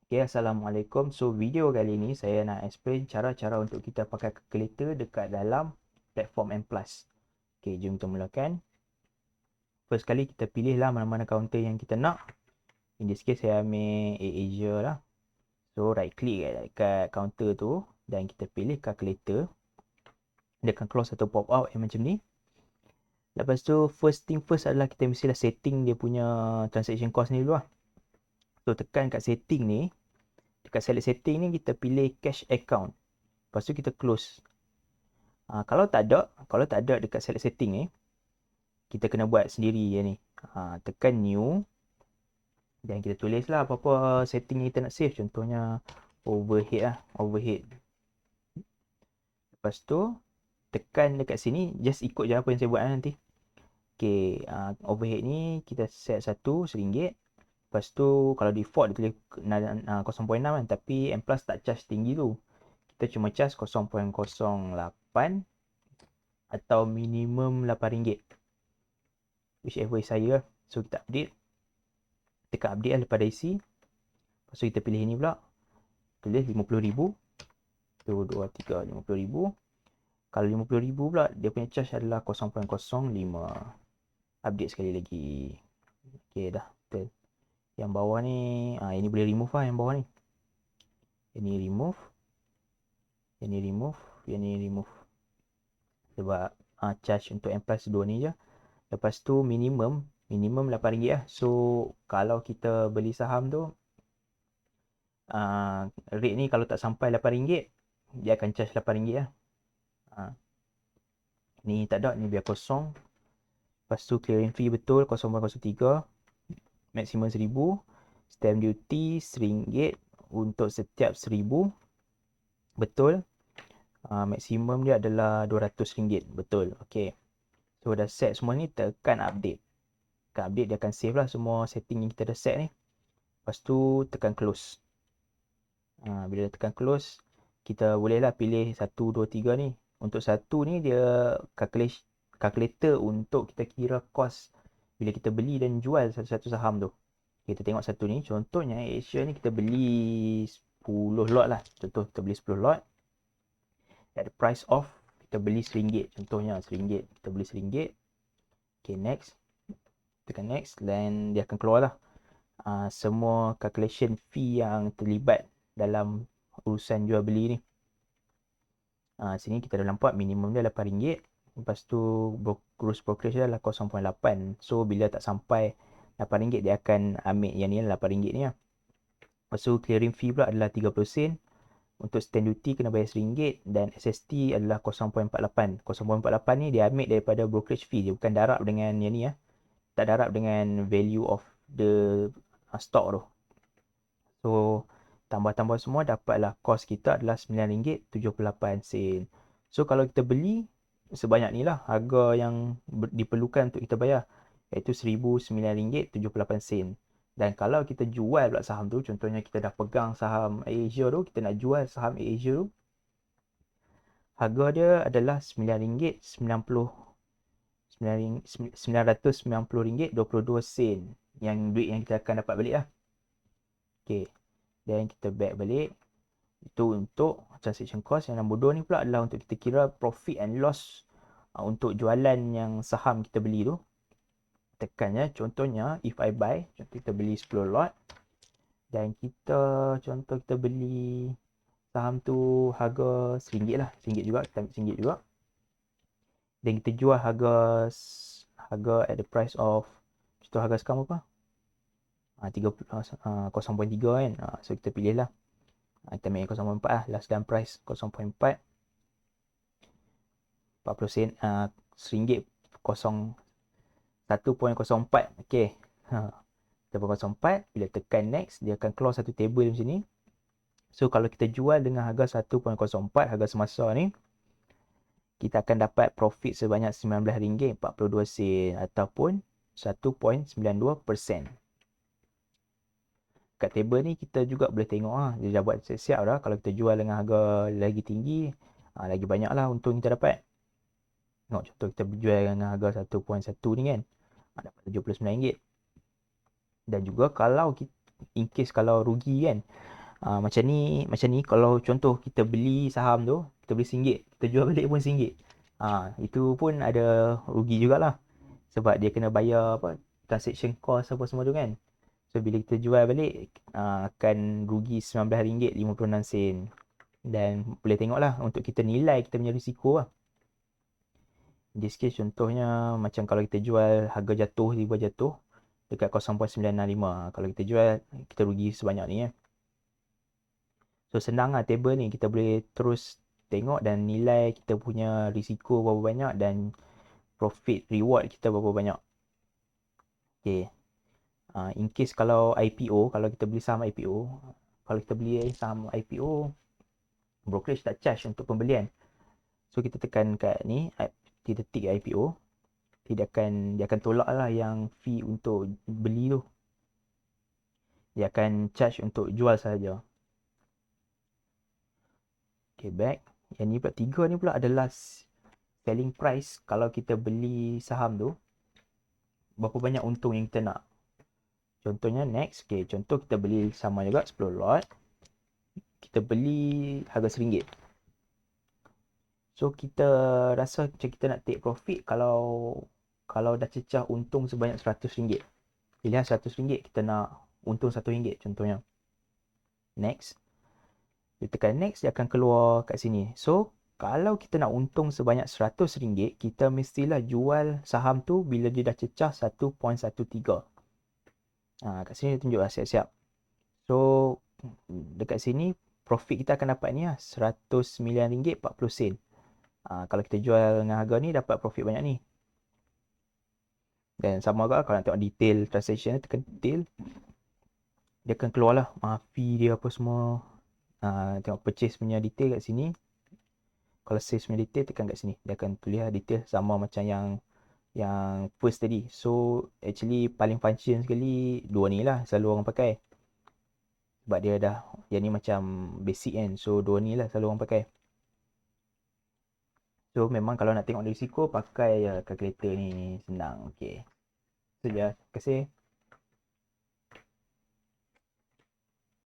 Okay, Assalamualaikum. So, video kali ni saya nak explain cara-cara untuk kita pakai calculator dekat dalam platform M+. Okay, jom kita mulakan. First kali kita pilihlah mana-mana counter yang kita nak. In this case, saya ambil AirAsia lah. So, right click dekat counter tu dan kita pilih calculator. Dia akan close atau pop out yang macam ni. Lepas tu, first thing first adalah kita mestilah setting dia punya transaction cost ni dulu lah. So, tekan kat setting ni. Dekat select setting ni, kita pilih cash account. Lepas tu, kita close. Kalau tak ada dekat select setting ni, kita kena buat sendiri je ni. Tekan new dan kita tulislah apa-apa setting yang kita nak save. Contohnya overhead lah, overhead. Lepas tu tekan dekat sini, just ikut je apa yang saya buat nanti. Okay, overhead ni kita set satu RM1. Lepas tu kalau default dia tulis 0.6 kan, tapi M Plus tak charge tinggi tu. Kita cuma charge 0.08 atau minimum RM8. Whichever saya. So kita update. Tekan update lah lepas dah isi. Lepas tu kita pilih ni pula. Tulis RM50,000. Tu 2, 3, RM50,000. Kalau RM50,000 pula, dia punya charge adalah 0.05. Update sekali lagi. Okay dah. Betul. Yang bawah ni, ini boleh remove lah yang bawah ni. Ini remove. Yang ni remove. Yang ni remove. Sebab charge untuk M plus 2 ni je. Lepas tu minimum RM8 lah. So kalau kita beli saham tu, rate ni kalau tak sampai RM8, dia akan charge RM8 lah. Ni tak ada, ni biar kosong. Lepas tu clearing fee betul 0.03. Maksimum RM1,000. Stamp duty RM1 untuk setiap RM1,000. Betul. Maksimum dia adalah RM200. Betul. Okay. So dah set semua ni, tekan update. Tekan update, dia akan save lah semua setting yang kita dah set ni. Lepas tu tekan close. Bila tekan close, kita bolehlah pilih 1, 2, 3 ni. Untuk satu ni dia calculator untuk kita kira cost bila kita beli dan jual satu-satu saham tu. Kita tengok satu ni, contohnya Asia ni kita beli 10 lot lah. Contoh kita beli 10 lot. At the price of, kita beli RM1. Contohnya RM1. Kita beli RM1. Okay, next. Tekan next dan dia akan keluar lah semua calculation fee yang terlibat dalam urusan jual beli ni. Sini kita dah nampak minimum dia RM8. Lepas tu gross brokerage dia adalah 0.8. So bila tak sampai RM8, dia akan ambil yang ni RM8 ni lah. Lepas tu clearing fee pula adalah 30 sen. Untuk stamp duty kena bayar RM1 dan SST adalah 0.48. 0.48 ni dia ambil daripada brokerage fee. Dia bukan darab dengan yang ni lah. Tak darab dengan value of the stock tu. So tambah-tambah semua dapatlah cost kita adalah RM9.78. So kalau kita beli sebanyak ni lah harga yang diperlukan untuk kita bayar, iaitu RM1,009.78. Dan kalau kita jual pula saham tu, contohnya kita dah pegang saham Asia tu, kita nak jual saham Asia tu, harga dia adalah RM990.22 yang duit yang kita akan dapat balik lah. Okay. Dan kita back balik. Itu untuk transaction cost. Yang nombor 2 ni pula adalah untuk kita kira profit and loss untuk jualan yang saham kita beli tu. Tekan ya. Contohnya, if I buy, contoh kita beli 10 lot. Dan kita, contoh kita beli saham tu harga RM1 lah. RM1 juga. Kita ambil RM1 juga. Dan kita jual harga at the price of, contoh harga sekarang apa? 0.3 kan. So kita pilih lah. Kita ambil 0.4 lah. Last done price 0.4. 40 sen. RM1 1.04. Okay. 1.04. Bila tekan next, dia akan keluar satu table macam ni. So kalau kita jual dengan harga 1.04, harga semasa ni, kita akan dapat profit sebanyak RM19.42 ataupun 1.92%. Kat table ni kita juga boleh tengok dia dah buat siap-siap dah. Kalau kita jual dengan harga lagi tinggi, lagi banyak lah untung kita dapat. Tengok contoh kita jual dengan harga 1.1 ni kan, dapat RM79. Dan juga kalau in case kalau rugi kan, Macam ni kalau contoh kita beli saham tu, kita beli RM1, kita jual balik pun RM1. Itu pun ada rugi jugalah. Sebab dia kena bayar apa, transaction cost apa semua tu kan. So bila kita jual balik akan rugi RM19.56. Dan boleh tengoklah untuk kita nilai kita punya risiko lah. In this case contohnya macam kalau kita jual harga jatuh, tiba jatuh dekat 0.965. Kalau kita jual kita rugi sebanyak ni ya. So senang lah table ni, kita boleh terus tengok dan nilai kita punya risiko berapa banyak dan profit reward kita berapa banyak. Okay. In case kalau IPO, kalau kita beli saham IPO, kalau kita beli saham IPO, brokerage tak charge untuk pembelian. So kita tekan kat ni, kita tik IPO, dia akan tolak lah yang fee untuk beli tu. Dia akan charge untuk jual sahaja. Okay, back. Yang ni pula 3 ni pula adalah selling price kalau kita beli saham tu. Berapa banyak untung yang kita nak. Contohnya next, okay, contoh kita beli sama juga 10 lot. Kita beli harga RM1. So kita rasa macam kita nak take profit kalau dah cecah untung sebanyak RM100. Pilihan RM100, kita nak untung RM1 contohnya. Next. Dia tekan next, dia akan keluar kat sini. So kalau kita nak untung sebanyak RM100, kita mestilah jual saham tu bila dia dah cecah 1.13. Kat sini dia tunjuk lah siap-siap. So dekat sini profit kita akan dapat ni lah, RM109.40. Kalau kita jual dengan harga ni dapat profit banyak ni. Dan sama juga kalau nak tengok detail transaction, tekan detail, dia akan keluar lah fee dia apa semua. Tengok purchase punya detail kat sini. Kalau sales punya detail, tekan kat sini, dia akan tulis detail sama macam yang first tadi. So actually paling function sekali dua ni lah selalu orang pakai. Sebab dia dah, yang ni macam basic kan. So dua ni lah selalu orang pakai. So memang kalau nak tengok risiko, pakai calculator ni senang. Okay. Itu je. Terima kasih.